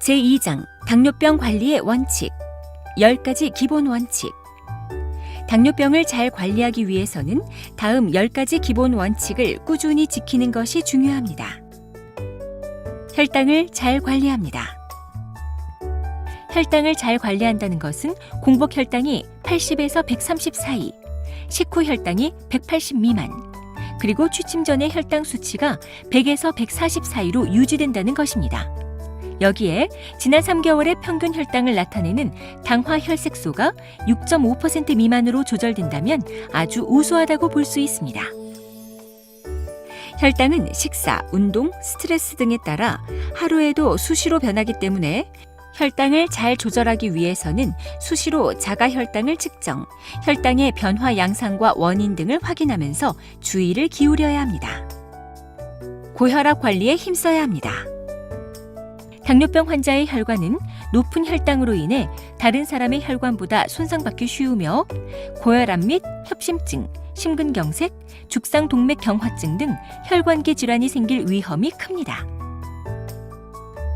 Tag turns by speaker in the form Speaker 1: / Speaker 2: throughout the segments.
Speaker 1: 제2장 당뇨병 관리의 원칙 10가지 기본 원칙. 당뇨병을 잘 관리하기 위해서는 다음 10가지 기본 원칙을 꾸준히 지키는 것이 중요합니다. 혈당을 잘 관리합니다. 혈당을 잘 관리한다는 것은 공복 혈당이 80에서 130 사이, 식후 혈당이 180 미만, 그리고 취침 전의 혈당 수치가 100에서 140 사이로 유지된다는 것입니다. 여기에 지난 3개월의 평균 혈당을 나타내는 당화 혈색소가 6.5% 미만으로 조절된다면 아주 우수하다고 볼 수 있습니다. 혈당은 식사, 운동, 스트레스 등에 따라 하루에도 수시로 변하기 때문에 혈당을 잘 조절하기 위해서는 수시로 자가 혈당을 측정, 혈당의 변화 양상과 원인 등을 확인하면서 주의를 기울여야 합니다. 고혈압 관리에 힘써야 합니다. 당뇨병 환자의 혈관은 높은 혈당으로 인해 다른 사람의 혈관보다 손상받기 쉬우며 고혈압 및 협심증, 심근경색, 죽상동맥경화증 등 혈관계 질환이 생길 위험이 큽니다.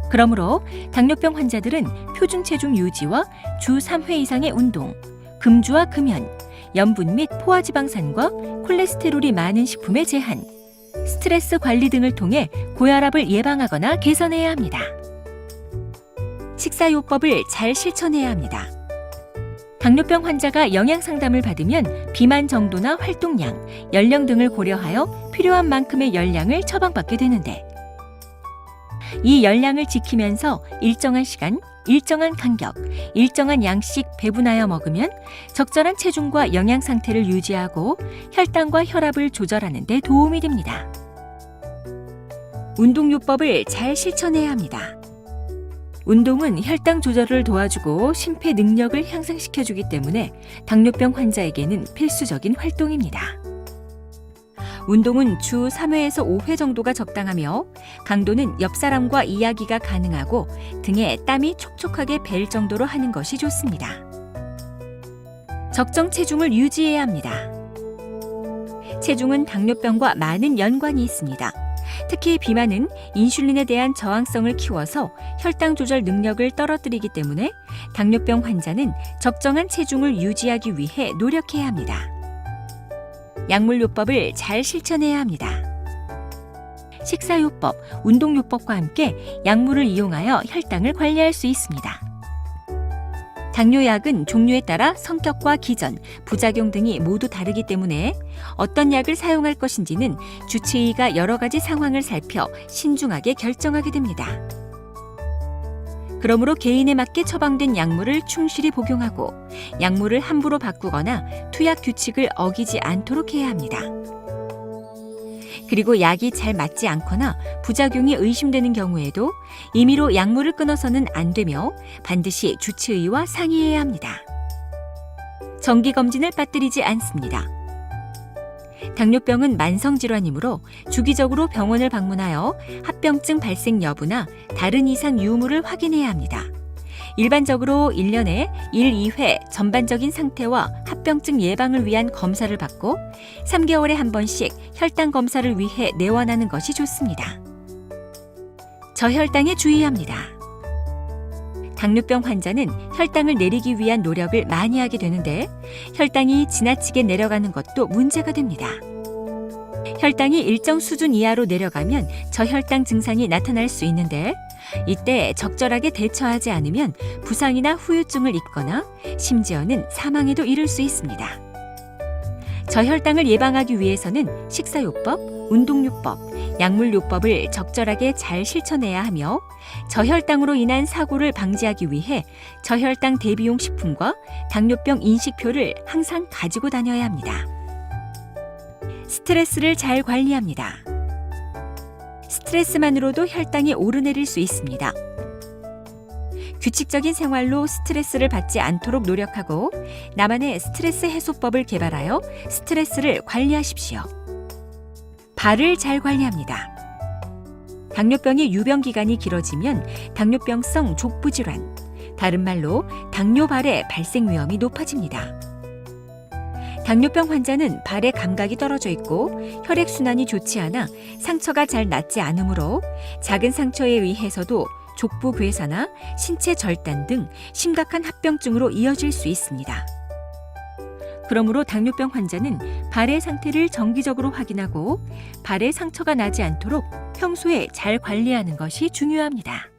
Speaker 1: 그러므로 당뇨병 환자들은 표준 체중 유지와 주 3회 이상의 운동, 금주와 금연, 염분 및 포화지방산과 콜레스테롤이 많은 식품의 제한, 스트레스 관리 등을 통해 고혈압을 예방하거나 개선해야 합니다. 식사요법을 잘 실천해야 합니다. 당뇨병 환자가 영양상담을 받으면 비만 정도나 활동량, 연령 등을 고려하여 필요한 만큼의 열량을 처방받게 되는데 이 열량을 지키면서 일정한 시간, 일정한 간격, 일정한 양씩 배분하여 먹으면 적절한 체중과 영양 상태를 유지하고 혈당과 혈압을 조절하는 데 도움이 됩니다. 운동요법을 잘 실천해야 합니다. 운동은 혈당 조절을 도와주고 심폐 능력을 향상시켜주기 때문에 당뇨병 환자에게는 필수적인 활동입니다. 운동은 주 3회에서 5회 정도가 적당하며 강도는 옆 사람과 이야기가 가능하고 등에 땀이 촉촉하게 벨 정도로 하는 것이 좋습니다. 적정 체중을 유지해야 합니다. 체중은 당뇨병과 많은 연관이 있습니다. 특히 비만은 인슐린에 대한 저항성을 키워서 혈당 조절 능력을 떨어뜨리기 때문에 당뇨병 환자는 적정한 체중을 유지하기 위해 노력해야 합니다. 약물요법을 잘 실천해야 합니다. 식사요법, 운동요법과 함께 약물을 이용하여 혈당을 관리할 수 있습니다. 당뇨약은 종류에 따라 성격과 기전, 부작용 등이 모두 다르기 때문에 어떤 약을 사용할 것인지는 주치의가 여러 가지 상황을 살펴 신중하게 결정하게 됩니다. 그러므로 개인에 맞게 처방된 약물을 충실히 복용하고 약물을 함부로 바꾸거나 투약 규칙을 어기지 않도록 해야 합니다. 그리고 약이 잘 맞지 않거나 부작용이 의심되는 경우에도 임의로 약물을 끊어서는 안 되며 반드시 주치의와 상의해야 합니다. 정기검진을 빠뜨리지 않습니다. 당뇨병은 만성질환이므로 주기적으로 병원을 방문하여 합병증 발생 여부나 다른 이상 유무를 확인해야 합니다. 일반적으로 1년에 1, 2회 전반적인 상태와 합병증 예방을 위한 검사를 받고 3개월에 한 번씩 혈당 검사를 위해 내원하는 것이 좋습니다. 저혈당에 주의합니다. 당뇨병 환자는 혈당을 내리기 위한 노력을 많이 하게 되는데 혈당이 지나치게 내려가는 것도 문제가 됩니다. 혈당이 일정 수준 이하로 내려가면 저혈당 증상이 나타날 수 있는데 이때 적절하게 대처하지 않으면 부상이나 후유증을 입거나 심지어는 사망에도 이를 수 있습니다. 저혈당을 예방하기 위해서는 식사요법, 운동요법, 약물요법을 적절하게 잘 실천해야 하며 저혈당으로 인한 사고를 방지하기 위해 저혈당 대비용 식품과 당뇨병 인식표를 항상 가지고 다녀야 합니다. 스트레스를 잘 관리합니다. 스트레스만으로도 혈당이 오르내릴 수 있습니다. 규칙적인 생활로 스트레스를 받지 않도록 노력하고 나만의 스트레스 해소법을 개발하여 스트레스를 관리하십시오. 발을 잘 관리합니다. 당뇨병의 유병 기간이 길어지면 당뇨병성 족부질환, 다른 말로 당뇨발의 발생 위험이 높아집니다. 당뇨병 환자는 발의 감각이 떨어져 있고 혈액순환이 좋지 않아 상처가 잘 낫지 않으므로 작은 상처에 의해서도 족부 괴사나 신체 절단 등 심각한 합병증으로 이어질 수 있습니다. 그러므로 당뇨병 환자는 발의 상태를 정기적으로 확인하고 발에 상처가 나지 않도록 평소에 잘 관리하는 것이 중요합니다.